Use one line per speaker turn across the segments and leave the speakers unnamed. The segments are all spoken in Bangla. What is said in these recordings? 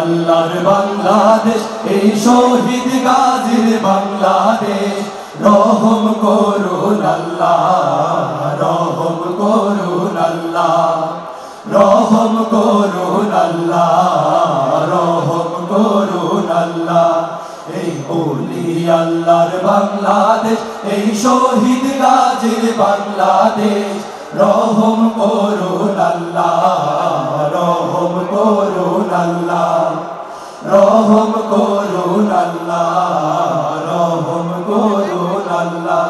আল্লাহর বাংলাদেশ, এই শহীদ গাজীর বাংলাদেশ। রহম করুন আল্লাহ, রহম করুন আল্লাহ, রহম করুন আল্লাহ, রহম করুন আল্লাহ। এই ওলি আল্লাহর বাংলাদেশ, এই শহীদ গাজীর বাংলাদেশ। রহম করুন আল্লাহ, রহম করুন আল্লাহ, রহম করুন আল্লাহ, রহম করুন আল্লাহ।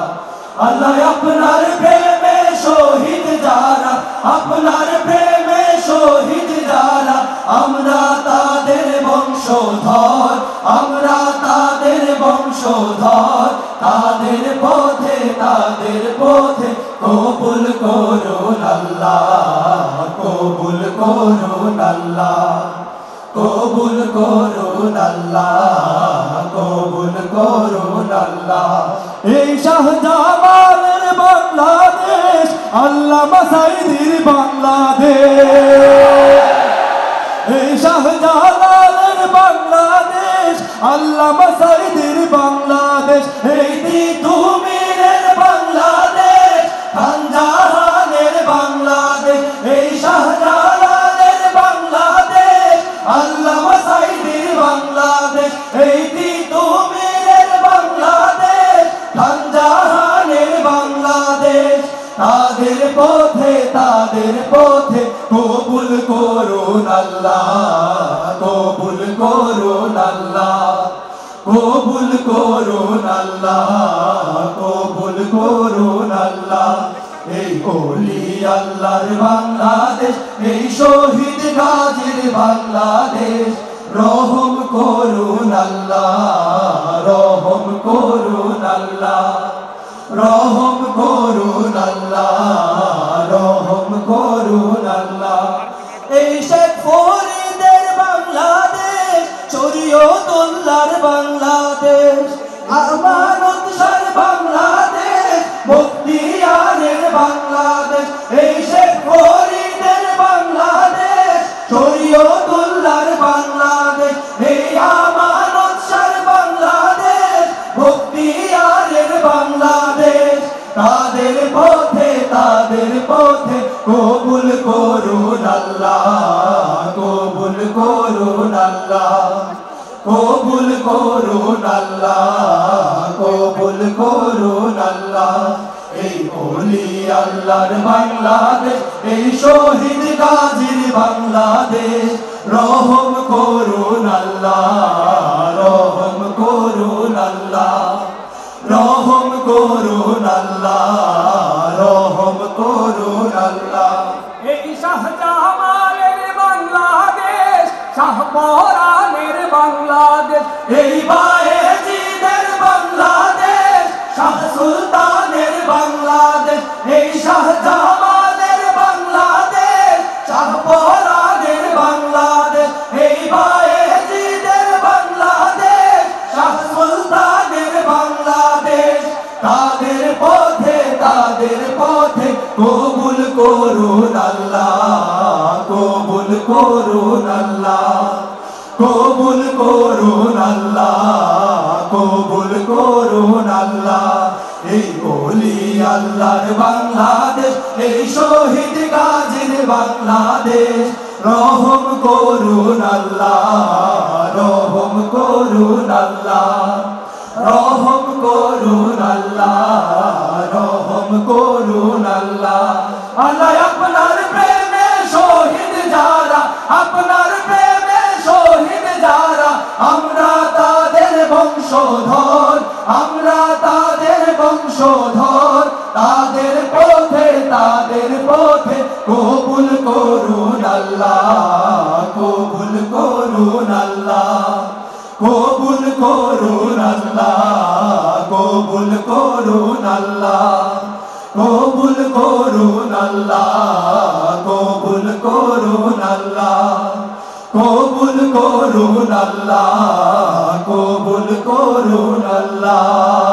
আল্লাহ আপনার প্রেমে শহীদ যারা, আপনার প্রেমে শহীদ যারা, আমরা তাদের বংশধর, আমরা তাদের বংশধর। তাদের পথে, তাদের পথে কবুল করুন আল্লাহ, কবুল করুন আল্লাহ, কবুল করুন আল্লাহ, কবুল করুন আল্লাহ। এই শাহজালালের বাংলাদেশ, আল্লামা সাঈদীর বাংলাদেশ। এই শাহজালালের বাংলাদেশ, আল্লামা সাঈদীর বাংলাদেশ। এই তিতুমীরের বাংলাদেশ, খান জাহানের বাংলাদেশ। এই শাহজালালের বাংলাদেশ, আল্লামা সাঈদীর বাংলাদেশ। এই তিতুমীরের বাংলাদেশ, খান জাহানের বাংলাদেশ। তাদের পথে, তাদের পথে কবুল করুন আল্লাহ, কবুল করুন আল্লাহ, কবুল করুন আল্লাহ, কবুল করুন আল্লাহ। এই ওলি আল্লাহর বাংলাদেশ, এই শহীদ গাজীর বাংলাদেশ। রহম করুন আল্লাহ, রহম করুন আল্লাহ, রহম করুন আল্লাহ, রহম করুন আল্লাহ। এই শেখ ফরিদের বাংলাদেশ, শরীয়তুল্লাহর বাংলাদেশ, আমানত শাহর বাংলাদেশ, বখতিয়ারের বাংলাদেশ। এই শেখ ফরিদের বাংলাদেশ, শরীয়তুল্লাহর বাংলাদেশ। এই আমানত শাহর বাংলাদেশ, বখতিয়ারের বাংলাদেশ। তাদের পথে, তাদের পথে কবুল করুন আল্লাহ, কবুল করুন আল্লাহ, কবুল করুন আল্লাহ, কবুল করুন আল্লাহ। এই ওলি আল্লাহর বাংলাদেশ, এই শহীদ গাজীর বাংলাদেশ। রহম করুন আল্লাহ, রহম করুন আল্লাহ, রহম করুন আল্লাহ, রহম করুন আল্লাহ।
এই শাহজামালের বাংলাদেশ, শাহপরানের বাংলাদেশ।
এই বায়েজিদের বাংলাদেশ, শাহ সুলতানের বাংলাদেশ। এই শাহজামালের বাংলাদেশ, শাহপরানের বাংলাদেশ। এই বায়েজিদের বাংলাদেশ, শাহ সুলতানের বাংলাদেশ। তাদের পথে, তাদের পথে কবুল করুন আল্লাহ, কবুল করুন আল্লাহ, কবুল করুন আল্লাহ, কবুল করুন আল্লাহ। এই ওলি আল্লাহর বাংলাদেশ, এই শহীদ গাজীর বাংলাদেশ। রহম করুন আল্লাহ, রহম করুন আল্লাহ, রহম করুন আল্লাহ, রহম করুন আল্লাহ। আল্লাহ আপনার প্রেমে শহীদ যারা, আপনার প্রেমে শহীদ যারা, আমরা তাদের বংশধর, আমরা তাদের বংশধর। তাদের পথে, তাদের পথে কবুল করুন আল্লাহ, কবুল করুন আল্লাহ, কবুল করুন আল্লাহ, কবুল করুন আল্লাহ, কবুল করুন আল্লাহ, কবুল করুন আল্লাহ, কবুল করুন আল্লাহ, কবুল করুন আল্লাহ।